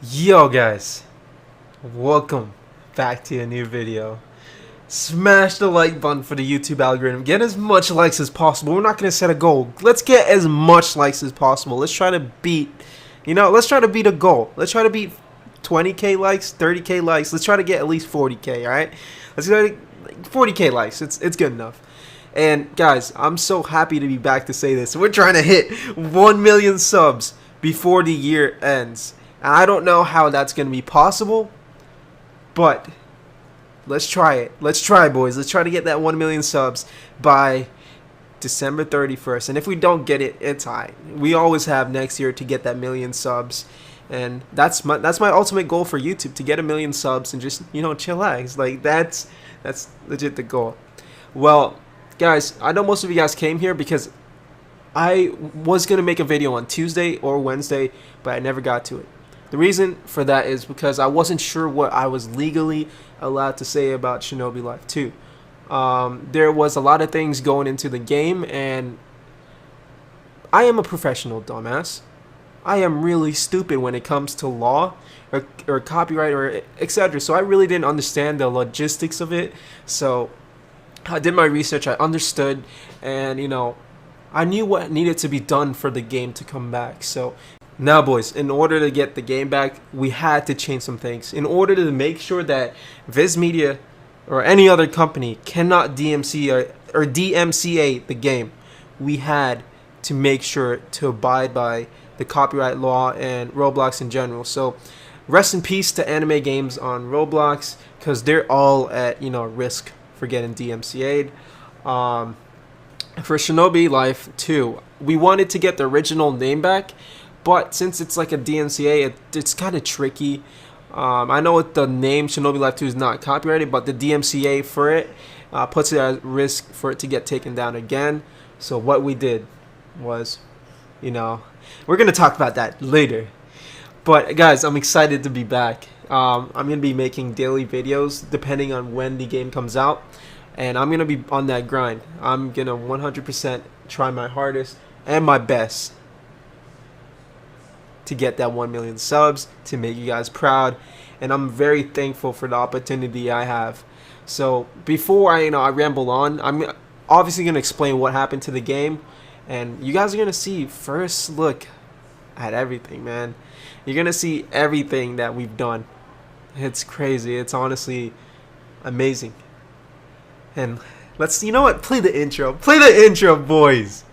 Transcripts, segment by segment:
Yo guys, welcome back to a new video. Smash the like button for the YouTube algorithm. Get as much likes as possible. We're not going to set a goal. Let's get as much likes as possible. Let's try to beat, let's try to beat a goal. Let's try to beat 20k likes, 30k likes. Let's try to get at least 40k, alright? Let's get 40k likes. It's good enough. And guys, I'm so happy to be back to say this. We're trying to hit 1 million subs before the year ends. And I don't know how that's going to be possible, but let's try it. Let's try, boys. Let's try to get that 1 million subs by December 31st. And if we don't get it, it's alright. We always have next year to get that million subs. And that's my ultimate goal for YouTube, to get 1 million subs and just, chillax. Like, that's legit the goal. Well, guys, I know most of you guys came here because I was going to make a video on Tuesday or Wednesday, but I never got to it. The reason for that is because I wasn't sure what I was legally allowed to say about Shinobi Life 2. There was a lot of things going into the game, and I am a professional dumbass. I am really stupid when it comes to law or copyright or etc. So I really didn't understand the logistics of it. So I did my research, I understood, and I knew what needed to be done for the game to come back. So now, boys, in order to get the game back, we had to change some things. In order to make sure that Viz Media or any other company cannot DMCA the game, we had to make sure to abide by the copyright law and Roblox in general. So rest in peace to anime games on Roblox, because they're all at risk for getting DMCA'd. For Shinobi Life 2, we wanted to get the original name back, but since it's like a DMCA, it's kind of tricky. I know the name Shinobi Life 2 is not copyrighted, but the DMCA for it puts it at risk for it to get taken down again. So what we did was, we're going to talk about that later. But guys, I'm excited to be back. I'm going to be making daily videos depending on when the game comes out. And I'm going to be on that grind. I'm going to 100% try my hardest and my best to get that 1 million subs, to make you guys proud. And I'm very thankful for the opportunity I have. So before I ramble on, I'm obviously going to explain what happened to the game. And you guys are going to see first look at everything, man. You're going to see everything that we've done. It's crazy. It's honestly amazing. And let's, play the intro. Play the intro, boys.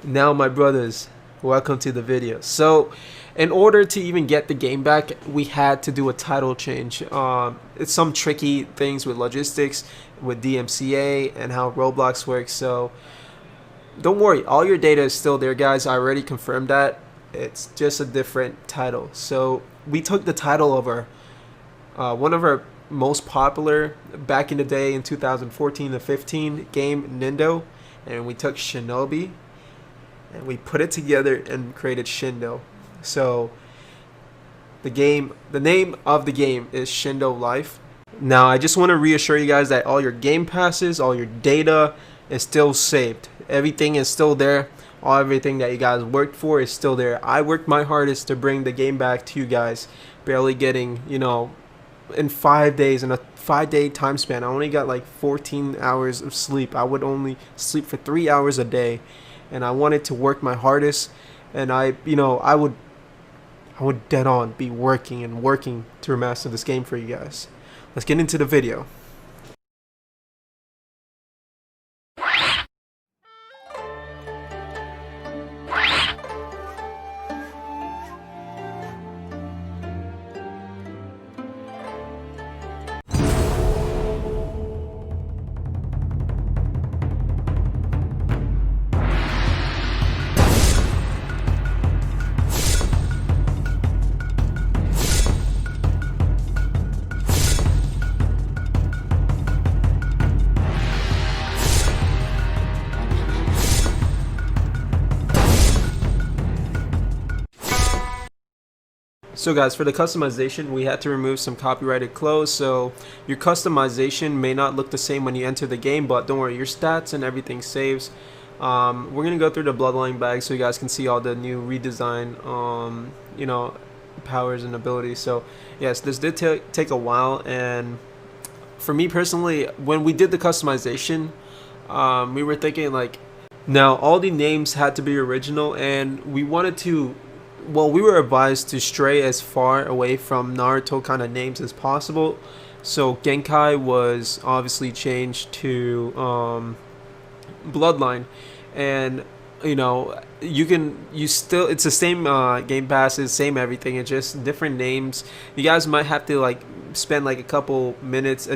Now, my brothers, welcome to the video. So in order to even get the game back, we had to do a title change. It's some tricky things with logistics, with DMCA and how Roblox works. So don't worry, all your data is still there, guys. I already confirmed that. It's just a different title. So we took the title of our one of our most popular back in the day in 2014 to 15 game, Nindo, and we took Shinobi and we put it together and created Shindo. So the name of the game is Shinobi Life. Now I just want to reassure you guys that all your game passes, all your data is still saved. Everything is still there. Everything that you guys worked for is still there. I worked my hardest to bring the game back to you guys, barely getting, in 5 days, in a 5-day time span. I only got like 14 hours of sleep. I would only sleep for 3 hours a day. And I wanted to work my hardest, and I would dead on be working to remaster this game for you guys. Let's get into the video. So guys, for the customization, we had to remove some copyrighted clothes, so your customization may not look the same when you enter the game, but don't worry, your stats and everything saves. We're gonna go through the bloodline bag so you guys can see all the new redesign, powers and abilities. So yes, this did take a while, and for me personally, when we did the customization, we were thinking like, now all the names had to be original, and we wanted to, well, we were advised to stray as far away from Naruto kind of names as possible. So Genkai was obviously changed to Bloodline, and it's the same game passes, same everything. It's just different names. You guys might have to like spend like a couple minutes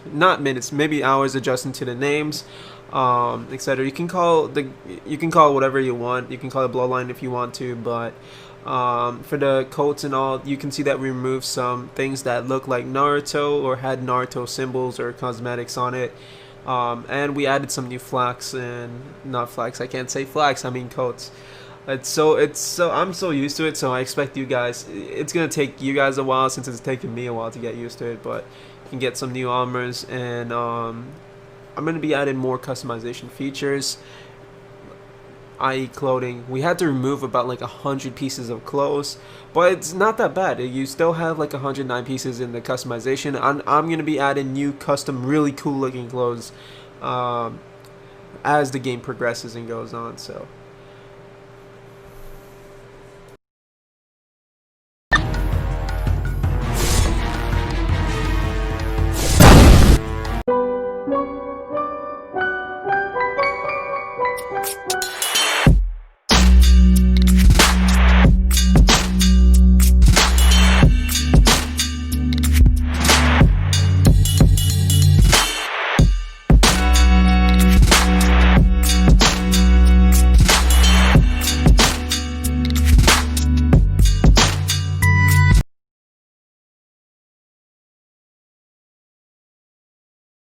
not minutes, maybe hours adjusting to the names, etc. You can call it whatever you want. You can call it Bloodline if you want to, but for the coats and all, you can see that we removed some things that look like Naruto or had Naruto symbols or cosmetics on it. And we added some new flags, and not flags, I can't say flags, I mean coats. I'm so used to it, so I expect you guys, it's gonna take you guys a while since it's taken me a while to get used to it, but you can get some new armors, and I'm gonna be adding more customization features, i.e. clothing. We had to remove about like 100 pieces of clothes, but it's not that bad. You still have like 109 pieces in the customization. I'm gonna be adding new custom really cool looking clothes as the game progresses and goes on. So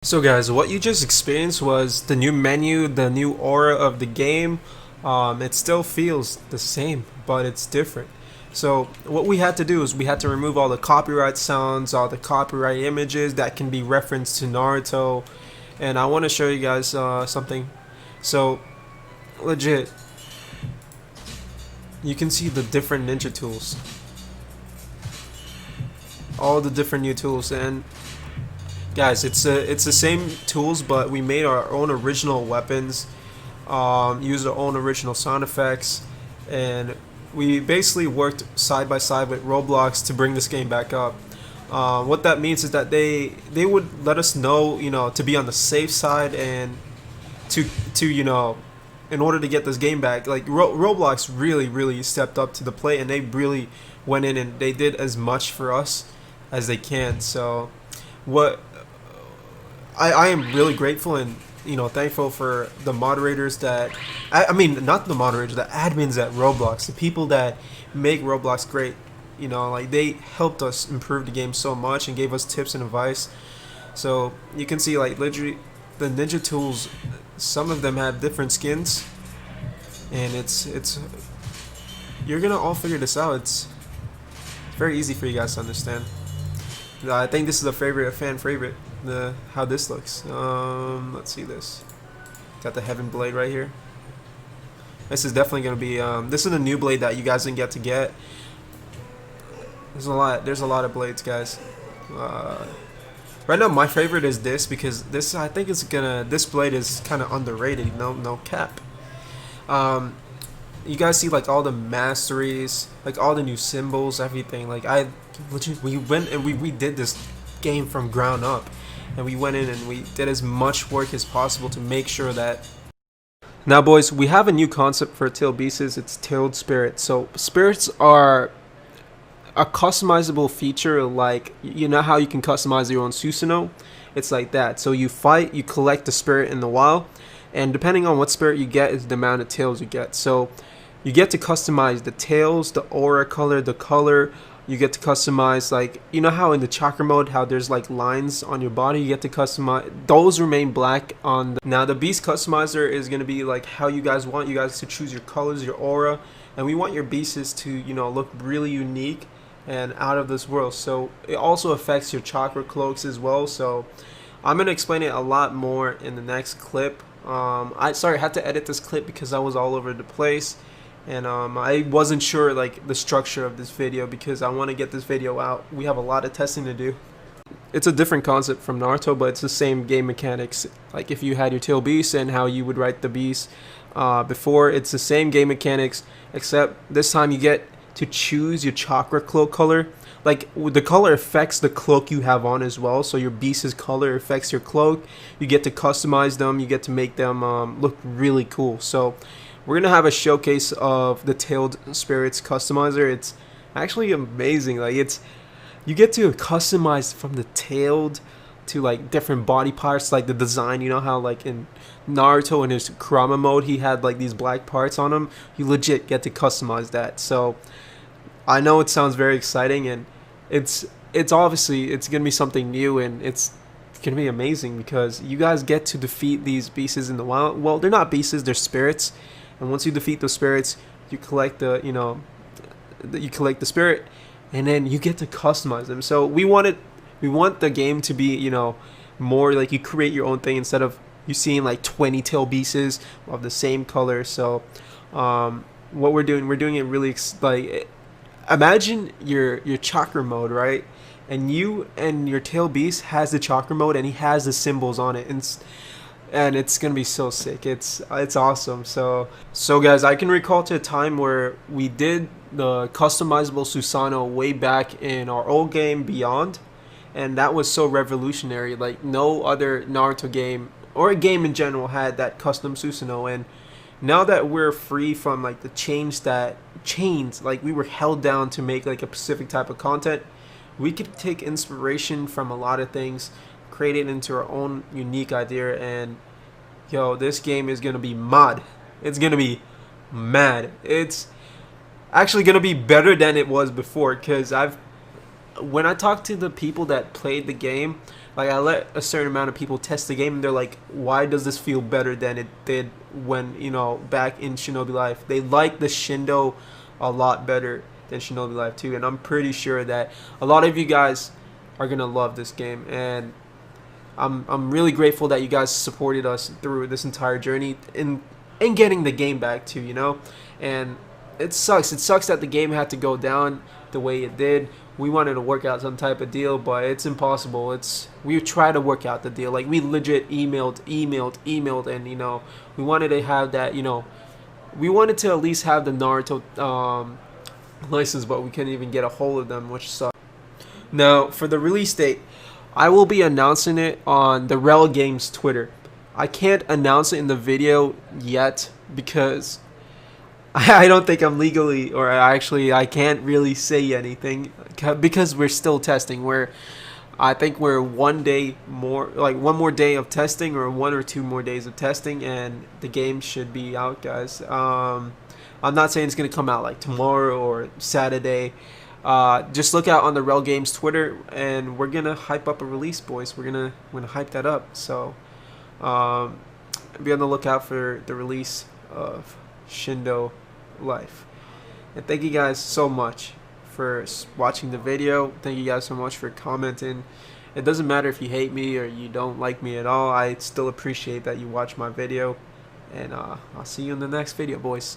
So guys, what you just experienced was the new menu, the new aura of the game. It still feels the same, but it's different. So what we had to do is we had to remove all the copyright sounds, all the copyright images that can be referenced to Naruto. And I want to show you guys something. So legit, you can see the different ninja tools, all the different new tools. And guys, it's the same tools, but we made our own original weapons, used our own original sound effects, and we basically worked side by side with Roblox to bring this game back up. What that means is that they would let us know, to be on the safe side, and to in order to get this game back. Like Roblox really stepped up to the plate, and they really went in and they did as much for us as they can. So what I am really grateful and thankful for the moderators that I mean, not the moderators, the admins at Roblox, the people that make Roblox great. Like they helped us improve the game so much and gave us tips and advice. So you can see, like, literally the ninja tools, some of them have different skins, and it's you're gonna all figure this out. It's very easy for you guys to understand. I think this is a fan favorite. How this looks. Let's see this. Got the Heaven Blade right here. This is definitely gonna be. This is a new blade that you guys didn't get to get. There's a lot of blades, guys. Right now, my favorite is this, because this, I think this blade is kind of underrated. No cap. You guys see like all the masteries, like all the new symbols, everything. Like we went and we did this game from ground up, and we went in and we did as much work as possible to make sure that. Now boys, we have a new concept for tailed beasts. It's tailed spirits. So spirits are a customizable feature, like how you can customize your own Susanoo. It's like that. So you fight, you collect the spirit in the wild, and depending on what spirit you get is the amount of tails you get. So you get to customize the tails, the aura color, the color. You get to customize, like, how in the chakra mode, how there's like lines on your body, you get to customize those, remain black on now the beast customizer is going to be like how you guys to choose your colors, your aura, and we want your beasts to look really unique and out of this world. So it also affects your chakra cloaks as well. So I'm gonna explain it a lot more in the next clip. I had to edit this clip because I was all over the place, and I wasn't sure like the structure of this video because I want to get this video out. We have a lot of testing to do. It's a different concept from Naruto, but it's the same game mechanics. Like if you had your tail beast and how you would write the beast before, it's the same game mechanics, except this time you get to choose your chakra cloak color. Like the color affects the cloak you have on as well, so your beast's color affects your cloak. You get to customize them, you get to make them look really cool. So we're gonna have a showcase of the tailed spirits customizer. It's actually amazing. Like you get to customize from the tailed to like different body parts, like the design. You know how like in Naruto in his Kurama mode he had like these black parts on him. You legit get to customize that. So I know it sounds very exciting, and it's obviously it's gonna be something new, and it's gonna be amazing because you guys get to defeat these beasts in the wild. Well, they're not beasts, they're spirits, and once you defeat those spirits, you collect the spirit, and then you get to customize them. So we want the game to be more like you create your own thing instead of you seeing like 20 tail beasts of the same color. So what we're doing it really like. Imagine your chakra mode, right? And your tail beast has the chakra mode, and he has the symbols on it, and it's gonna be so sick. It's awesome. So guys, I can recall to a time where we did the customizable Susanoo way back in our old game Beyond, and that was so revolutionary. Like no other Naruto game or a game in general had that custom Susanoo. And now that we're free from like the chains, like we were held down to make like a specific type of content, we could take inspiration from a lot of things, create it into our own unique idea, and this game is gonna be mad. It's gonna be mad. It's actually gonna be better than it was before, because when I talked to the people that played the game, like I let a certain amount of people test the game, and they're like, why does this feel better than it did when back in Shinobi Life? They like the Shindo a lot better than Shinobi Life 2, and I'm pretty sure that a lot of you guys are gonna love this game, and I'm really grateful that you guys supported us through this entire journey in getting the game back too, and it sucks that the game had to go down the way it did. We wanted to work out some type of deal, but it's impossible. We try to work out the deal. Like we legit emailed, and we wanted to have that. We wanted to at least have the Naruto license, but we couldn't even get a hold of them, which sucked. Now for the release date, I will be announcing it on the Rel Games Twitter. I can't announce it in the video yet because I don't think I'm legally, or actually I can't really say anything because we're still testing. I think we're one more day of testing, or 1 or 2 more days of testing, and the game should be out, guys. I'm not saying it's gonna come out like tomorrow or Saturday. Just look out on the Rel Games Twitter, and we're gonna hype up a release, boys. We're gonna hype that up. So be on the lookout for the release of Shindo Life. And thank you guys so much for watching the video. Thank you guys so much for commenting. It doesn't matter if you hate me or you don't like me at all. I still appreciate that you watch my video, and I'll see you in the next video, boys.